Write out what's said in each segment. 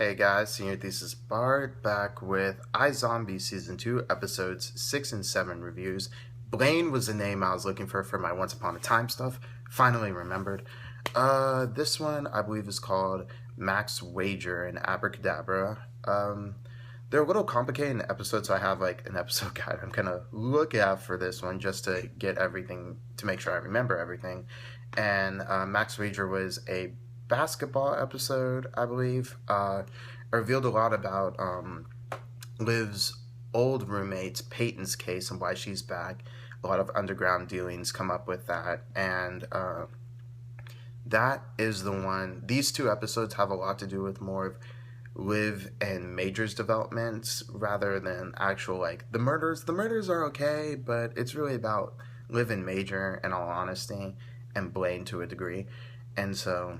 Hey guys, Senior Thesis Bard back with iZombie Season 2, Episodes 6 and 7 reviews. Blaine was the name I was looking for my Once Upon a Time stuff. Finally remembered. This one I believe is called Max Wager and Abracadabra. They're a little complicated in the episode, so I have like an episode guide I'm gonna look at for this one just to get everything, to make sure I remember everything. And Max Wager was a basketball episode, I believe. It revealed a lot about Liv's old roommates, Peyton's case, and why she's back. A lot of underground dealings come up with that, and that is the one. These two episodes have a lot to do with more of Liv and Major's developments rather than actual, like, the murders. The murders are okay, but it's really about Liv and Major, in all honesty, and Blaine to a degree. And so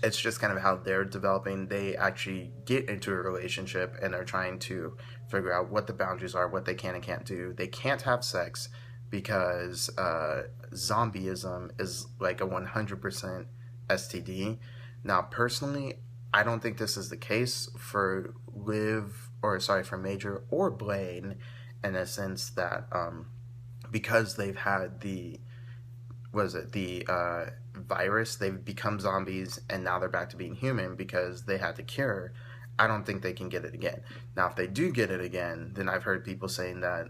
it's just kind of how they're developing. They actually get into a relationship and are trying to figure out what the boundaries are, what they can and can't do. They can't have sex because zombieism is like a 100% STD. Now, personally, I don't think this is the case for for Major or Blaine, in a sense that because they've had the virus, they've become zombies and now they're back to being human because they had the cure. I don't think they can get it again. Now, if they do get it again, then I've heard people saying that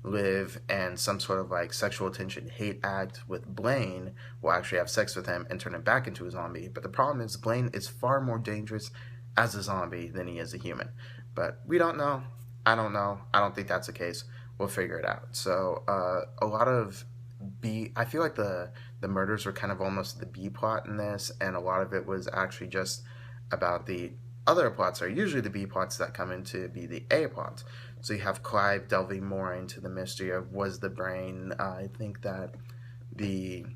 Liv and some sort of like sexual attention hate act with Blaine will actually have sex with him and turn him back into a zombie. But the problem is Blaine is far more dangerous as a zombie than he is a human. But we don't know. I don't know. I don't think that's the case. We'll figure it out. So a lot of I feel like the murders were kind of almost the B plot in this, and a lot of it was actually just about the other plots are usually the B plots that come in to be the A plots. So you have Clive delving more into the mystery of was the brain. I think that the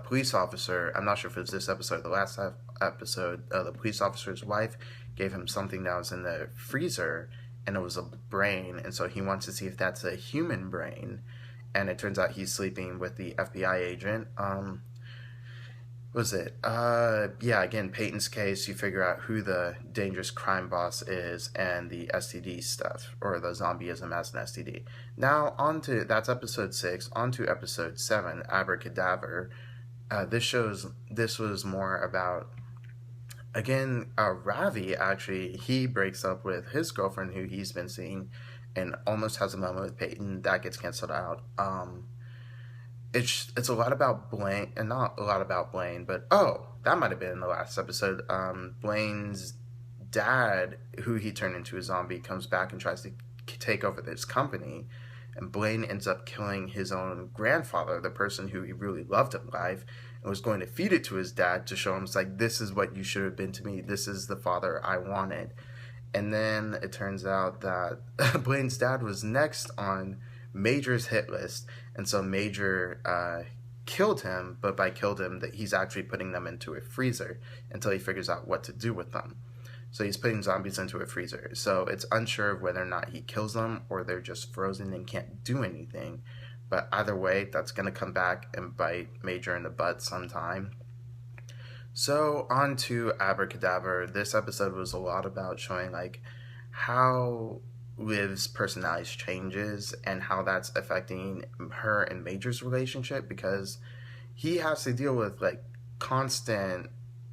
police officer, I'm not sure if it was this episode or the last episode, the police officer's wife gave him something that was in the freezer, and it was a brain, and so he wants to see if that's a human brain. And it turns out he's sleeping with the FBI agent. Again, Peyton's case, you figure out who the dangerous crime boss is and the STD stuff, or the zombieism as an STD. Now, that's episode 6, on to episode 7, Abracadabra. This was more about, again, Ravi, actually, he breaks up with his girlfriend who he's been seeing and almost has a moment with Peyton. That gets canceled out. It's a lot about Blaine, and not a lot about Blaine, but that might have been in the last episode. Blaine's dad, who he turned into a zombie, comes back and tries to take over this company, and Blaine ends up killing his own grandfather, the person who he really loved in life, and was going to feed it to his dad to show him, it's like, this is what you should have been to me. This is the father I wanted. And then it turns out that Blaine's dad was next on Major's hit list, and so Major killed him, but by killed him, that he's actually putting them into a freezer until he figures out what to do with them. So he's putting zombies into a freezer. So it's unsure of whether or not he kills them or they're just frozen and can't do anything. But either way, that's going to come back and bite Major in the butt sometime. So on to Abracadabra. This episode was a lot about showing like how Liv's personality changes and how that's affecting her and Major's relationship, because he has to deal with like constant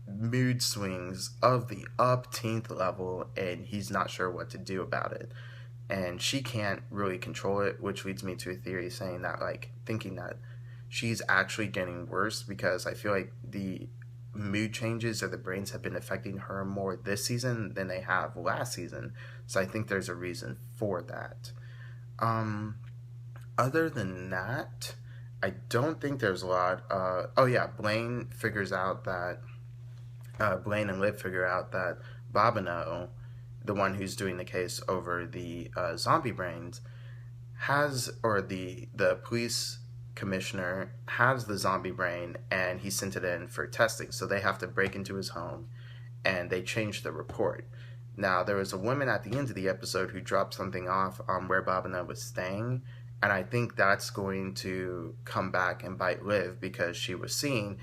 mood swings of the upteenth level and he's not sure what to do about it. And she can't really control it, which leads me to a theory saying that, like, thinking that she's actually getting worse, because I feel like the mood changes or the brains have been affecting her more this season than they have last season. So I think there's a reason for that. Other than that, I don't think there's a lot. Blaine figures out that Blaine and Liv figure out that Bobino, the one who's doing the case over the zombie brains, the police commissioner has the zombie brain, and he sent it in for testing. So they have to break into his home, and they change the report. Now, there was a woman at the end of the episode who dropped something off where Bobina was staying, and I think that's going to come back and bite Liv, because she was seen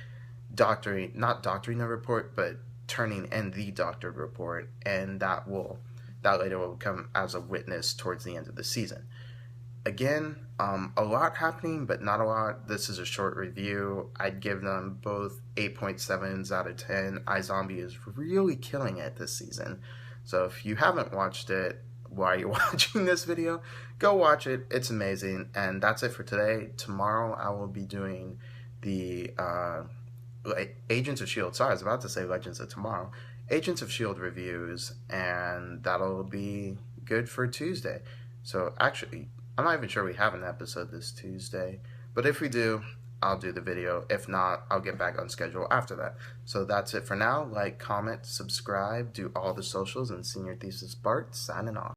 not doctoring the report, but turning in the doctored report, and that later will come as a witness towards the end of the season. Again, a lot happening, but not a lot. This is a short review. I'd give them both 8.7s out of 10. iZombie is really killing it this season. So if you haven't watched it while you're watching this video, go watch it. It's amazing. And that's it for today. Tomorrow I will be doing the Agents of S.H.I.E.L.D. Sorry, I was about to say Legends of Tomorrow. Agents of S.H.I.E.L.D. reviews, and that'll be good for Tuesday. So actually, I'm not even sure we have an episode this Tuesday, but if we do, I'll do the video. If not, I'll get back on schedule after that. So that's it for now. Like, comment, subscribe, do all the socials, and Senior Thesis Bart signing off.